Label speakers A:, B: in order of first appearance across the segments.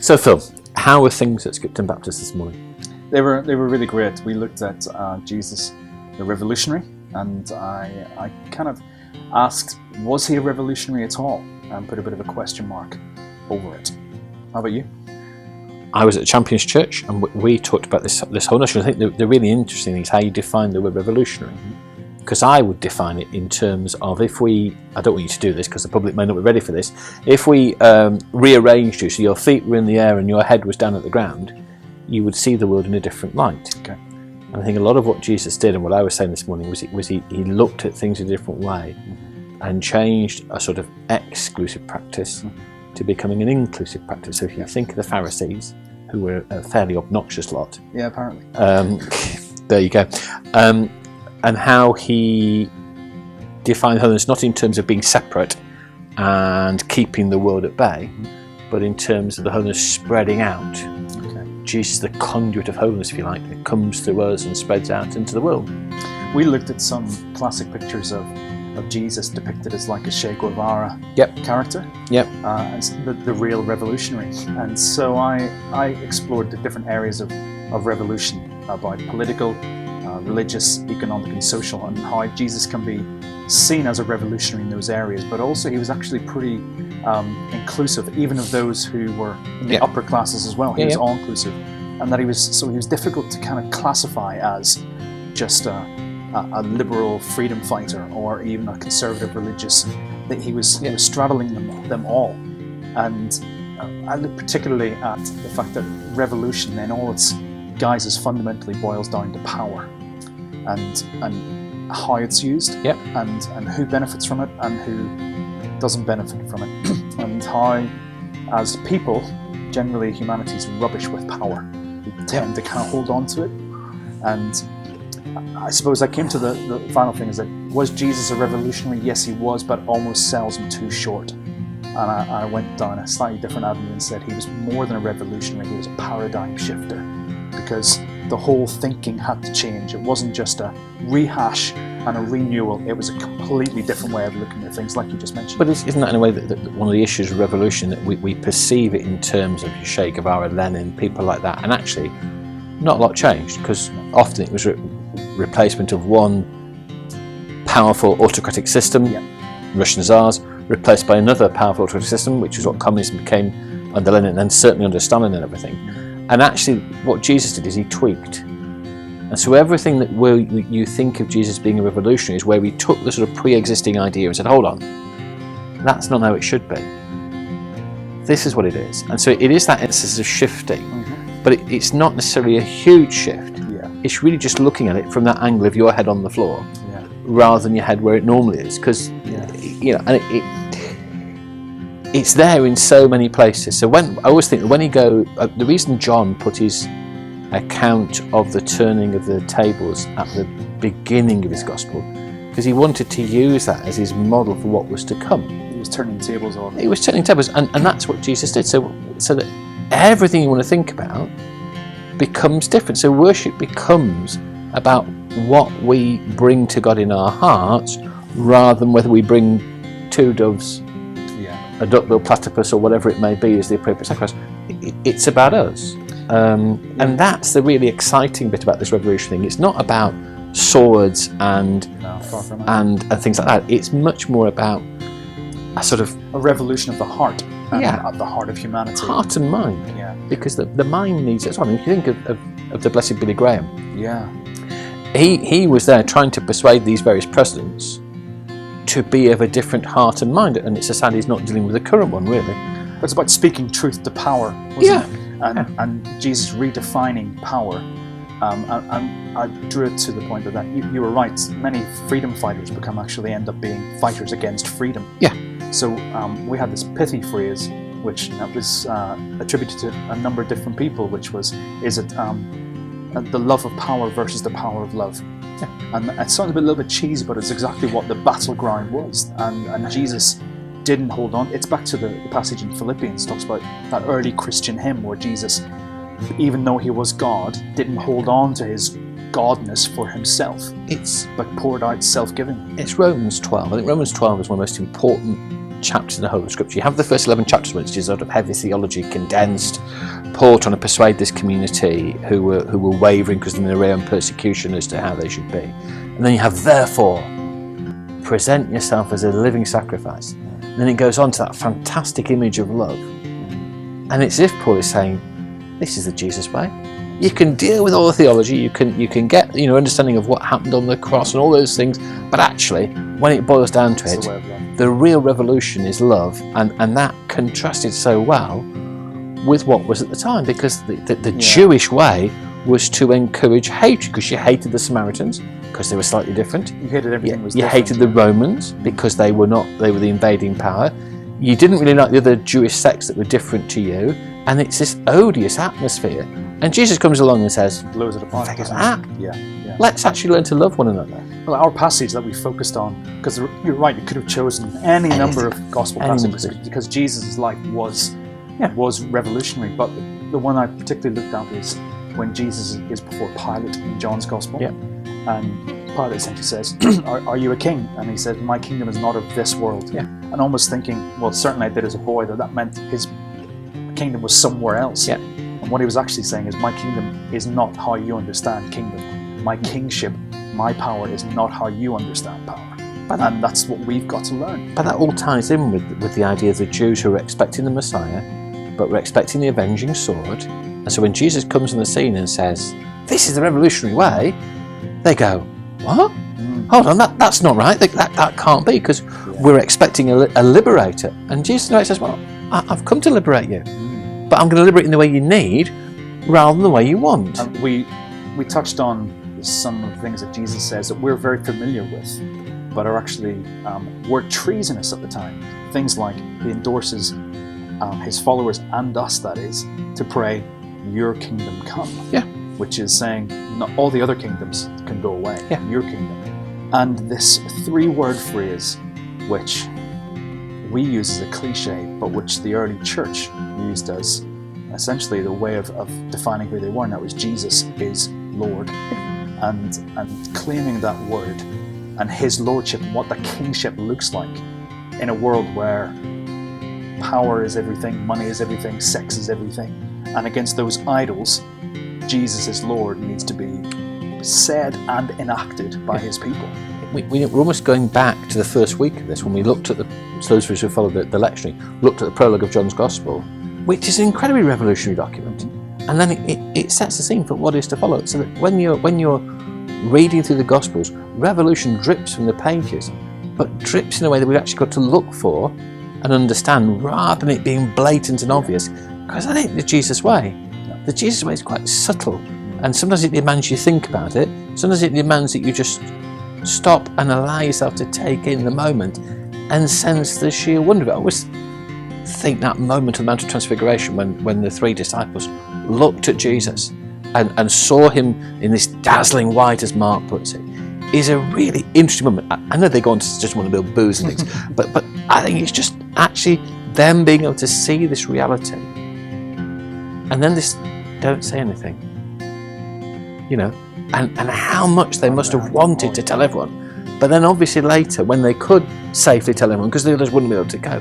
A: So Phil, how were things at Skipton Baptist this morning?
B: They were really great. We looked at Jesus, the revolutionary, and I kind of asked, was he a revolutionary at all? And put a bit of a question mark over it. How about you?
A: I was at Champions Church, and we talked about this whole notion. I think the really interesting thing is how you define the word revolutionary. Because I would define it in terms of I don't want you to do this because the public may not be ready for this, if we rearranged you so your feet were in the air and your head was down at the ground, you would see the world in a different light.
B: Okay.
A: And I think a lot of what Jesus did, and what I was saying this morning, was he looked at things in a different way and changed a sort of exclusive practice to becoming an inclusive practice. So if you think of the Pharisees, who were a fairly obnoxious lot.
B: Yeah, apparently.
A: There you go. And how he defined holiness not in terms of being separate and keeping the world at bay, but in terms of the holiness spreading out.
B: Okay.
A: Jesus, the conduit of holiness, if you like, that comes through us and spreads out into the world.
B: We looked at some classic pictures of Jesus depicted as like a Che Guevara character.
A: Yep.
B: As the real revolutionary. And so I explored the different areas of revolution, about political, religious, economic and social, and how Jesus can be seen as a revolutionary in those areas, but also he was actually pretty inclusive, even of those who were in the upper classes as well. He was all-inclusive, and that he was difficult to kind of classify as just a liberal freedom fighter or even a conservative religious. That he was straddling them all. And I look particularly at the fact that revolution in all its guises fundamentally boils down to power. And how it's used, and who benefits from it and who doesn't benefit from it, and how, as people, generally humanity's rubbish with power. We tend to kind of hold on to it. And I suppose I came to the final thing is that, was Jesus a revolutionary? Yes, he was, but almost sells him too short. And I went down a slightly different avenue and said he was more than a revolutionary, he was a paradigm shifter, because the whole thinking had to change. It wasn't just a rehash and a renewal, it was a completely different way of looking at things, like you just mentioned.
A: But isn't that in a way that one of the issues of revolution, that we perceive it in terms of Che Guevara, Lenin, people like that, and actually not a lot changed, because often it was replacement of one powerful autocratic system, Russian Tsars, replaced by another powerful autocratic system, which is what communism became under Lenin and certainly under Stalin and everything. And actually what Jesus did is he tweaked. And so everything that you think of Jesus being a revolutionary is where he took the sort of pre-existing idea and said, hold on, that's not how it should be. This is what it is. And so it is that emphasis of shifting, but it's not necessarily a huge shift. It's really just looking at it from that angle of your head on the floor rather than your head where it normally is. Because, you know, and it's there in so many places. So I always think that when the reason John put his account of the turning of the tables at the beginning of his gospel, because he wanted to use that as his model for what was to come.
B: He was turning tables on.
A: He was turning tables, and that's what Jesus did. So that everything you want to think about becomes different. So worship becomes about what we bring to God in our hearts, rather than whether we bring 2 doves, a duck-bill platypus, or whatever it may be as the appropriate sacrifice. It's about us. And that's the really exciting bit about this revolution thing. It's not about swords and things like that. It's much more about a sort of
B: a revolution of the heart, at the heart of humanity.
A: Heart and mind. Because the mind needs it as well. I mean, if you think of the blessed Billy Graham, he was there trying to persuade these various presidents to be of a different heart and mind, and it's a sad he's not dealing with the current one, really.
B: But it's about speaking truth to power, wasn't it? And Jesus redefining power. And I drew it to the point that you were right, many freedom fighters actually end up being fighters against freedom. So we had this pithy phrase, which was attributed to a number of different people, which was, is it the love of power versus the power of love? And it sounds a little bit cheesy, but it's exactly what the battleground was. And Jesus didn't hold on. It's back to the passage in Philippians, talks about that early Christian hymn where Jesus, even though he was God, didn't hold on to his godness for himself, but poured out self-giving.
A: It's Romans 12. I think Romans 12 is one of the most important chapters in the whole of Scripture. You have the first 11 chapters, which is sort of heavy theology, condensed, Paul trying to persuade this community who were wavering because of their own persecution as to how they should be. And then you have, therefore, present yourself as a living sacrifice. And then it goes on to that fantastic image of love. And it's as if Paul is saying, this is the Jesus way. You can deal with all the theology, you can get understanding of what happened on the cross and all those things, but actually, when it boils down to it, the real revolution is love, and that contrasted so well with what was at the time, because the Jewish way was to encourage hatred, because you hated the Samaritans because they were slightly different. You hated everything was different. You hated the Romans because they were the invading power. You didn't really like the other Jewish sects that were different to you, and it's this odious atmosphere. And Jesus comes along and says, blows it apart. Let's actually learn to love one another.
B: Well, our passage that we focused on, because you're right, you could have chosen any number of gospel passages because Jesus' life was revolutionary. But the one I particularly looked at is when Jesus is before Pilate in John's Gospel. And Pilate essentially says, are you a king? And he says, my kingdom is not of this world. And almost thinking, well, certainly I did as a boy, that meant his kingdom was somewhere else. And what he was actually saying is, my kingdom is not how you understand kingdom. My kingship, my power is not how you understand power. And that's what we've got to learn.
A: But that all ties in with the idea of the Jews who are expecting the Messiah, but were expecting the avenging sword. And so when Jesus comes on the scene and says, this is the revolutionary way, they go, what? Hold on, that's not right. That can't be, because we're expecting a liberator. And Jesus says, well, I've come to liberate you, but I'm going to liberate in the way you need rather than the way you want.
B: And we touched on some of the things that Jesus says that we're very familiar with, but are actually were treasonous at the time. Things like he endorses his followers and us, that is, to pray, your kingdom come. Which is saying, not all the other kingdoms can go away. Your kingdom. And this 3-word phrase, which we use as a cliche, but which the early church used as essentially the way of defining who they were, and that was Jesus is Lord. And claiming that word and his lordship and what the kingship looks like in a world where power is everything, money is everything, sex is everything, and against those idols, Jesus is Lord needs to be said and enacted by his people.
A: We're almost going back to the first week of this, when we looked at those of us who followed the lectionary, looked at the prologue of John's Gospel, which is an incredibly revolutionary document. And then it sets the scene for what is to follow. So that when you're reading through the Gospels, revolution drips from the pages, but drips in a way that we've actually got to look for and understand, rather than it being blatant and obvious. Because I think the Jesus way is quite subtle, and sometimes it demands you think about it, sometimes it demands that you just stop and allow yourself to take in the moment and sense the sheer wonder of it. I always think that moment of the Mount of Transfiguration, when the 3 disciples looked at Jesus and saw him in this dazzling white, as Mark puts it, is a really interesting moment. I know they go on to just want to build booths and things, but I think it's just actually them being able to see this reality, and then this don't say anything, and how much they must have wanted to tell everyone. But then obviously later, when they could safely tell everyone, because the others wouldn't be able to go,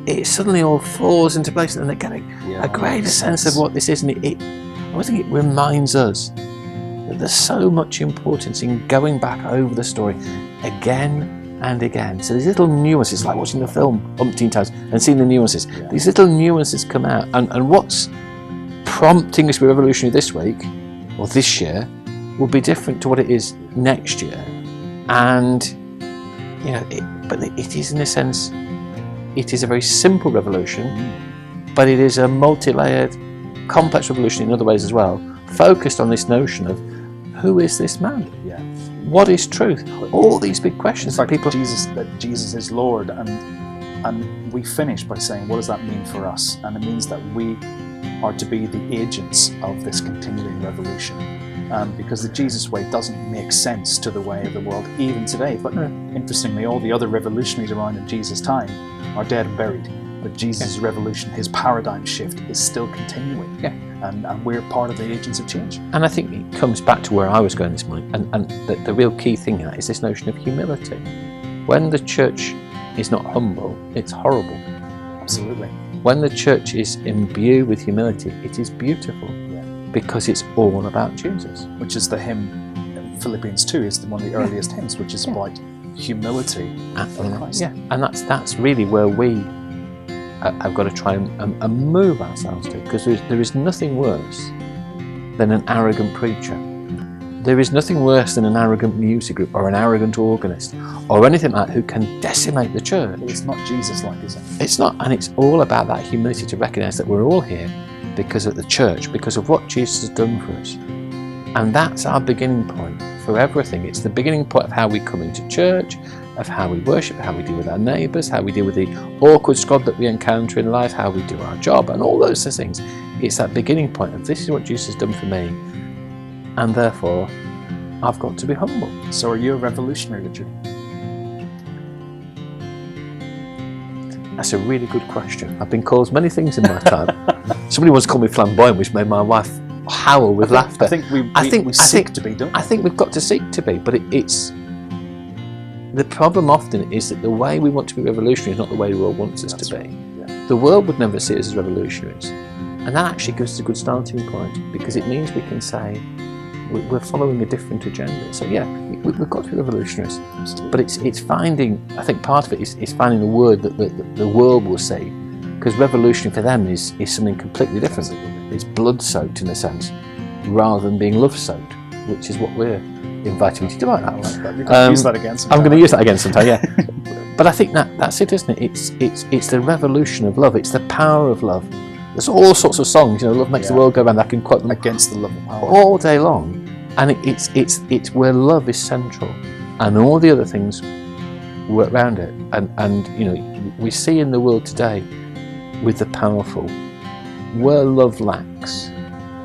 A: it suddenly all falls into place, and they're getting a greater sense of what this is. And I think it reminds us that there's so much importance in going back over the story again and again. So these little nuances, like watching the film umpteen times and seeing the nuances, these little nuances come out. And what's prompting us to be revolutionary this week or this year will be different to what it is next year. And but it is, in a sense, it is a very simple revolution, but it is a multi-layered, complex revolution in other ways as well, focused on this notion of who is this man? What is truth? All these big questions.
B: In fact, Jesus is Lord, and we finish by saying, what does that mean for us? And it means that we are to be the agents of this continuing revolution. Because the Jesus way doesn't make sense to the way of the world even today. But interestingly, all the other revolutionaries around in Jesus' time are dead and buried. But Jesus' revolution, his paradigm shift, is still continuing. And we're part of the agents of change.
A: And I think it comes back to where I was going this morning. And the real key thing here is this notion of humility. When the church is not humble, it's horrible.
B: Absolutely.
A: When the church is imbued with humility, it is beautiful, because it's all about Jesus.
B: Which is the hymn, Philippians 2 is one of the earliest hymns, which is about humility of Christ.
A: Yeah, and that's really where we have got to try and move ourselves to, because there is nothing worse than an arrogant preacher. There is nothing worse than an arrogant music group or an arrogant organist or anything like that who can decimate the church.
B: But it's not Jesus-like, is it?
A: It's not, and it's all about that humility to recognise that we're all here because of the church, because of what Jesus has done for us. And that's our beginning point for everything. It's the beginning point of how we come into church, of how we worship, how we deal with our neighbours, how we deal with the awkward squad that we encounter in life, how we do our job, and all those things. It's that beginning point of this is what Jesus has done for me, and therefore I've got to be humble.
B: So are you a revolutionary, Richard?
A: That's a really good question. I've been called many things in my time. Somebody once called me flamboyant, which made my wife howl with laughter.
B: I think we seek to be, don't we?
A: I think we've got to seek to be, but it's the problem often is that the way we want to be revolutionary is not the way the world wants us to be. Yeah. The world would never see us as revolutionaries, and that actually gives us a good starting point, because it means we can say we're following a different agenda. So yeah, we've got to be revolutionaries. Absolutely. But it's finding, I think part of it is finding a word that the world will see, because revolution for them is something completely different. It's blood-soaked in a sense, rather than being love-soaked, which is what we're inviting you to do. Like that.
B: I like that. You're going to use that again sometime.
A: I'm going to use that again sometime, yeah. But I think that's it, isn't it? It's the revolution of love. It's the power of love. There's all sorts of songs, love makes the world go round. I can quote them
B: against the love of power
A: all day long, and it's where love is central, and all the other things work around it. And we see in the world today with the powerful where love lacks.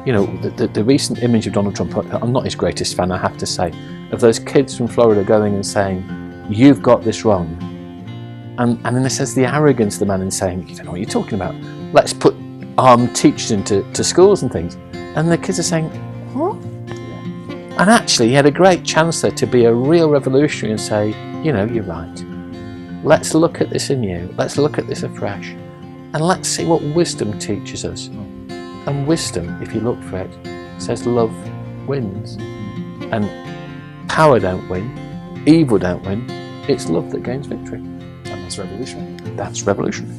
A: The recent image of Donald Trump, I'm not his greatest fan, I have to say, of those kids from Florida going and saying, "You've got this wrong," and in a sense the arrogance of the man in saying, "You don't know what you're talking about. Let's put teachers into schools and things," and the kids are saying, "What?" And actually he had a great chance there to be a real revolutionary and say, "You're right. Let's look at this anew. Let's look at this afresh, and let's see what wisdom teaches us." And wisdom, if you look for it, says love wins, and power don't win, evil don't win. It's love that gains victory.
B: And that's revolutionary.
A: That's revolutionary.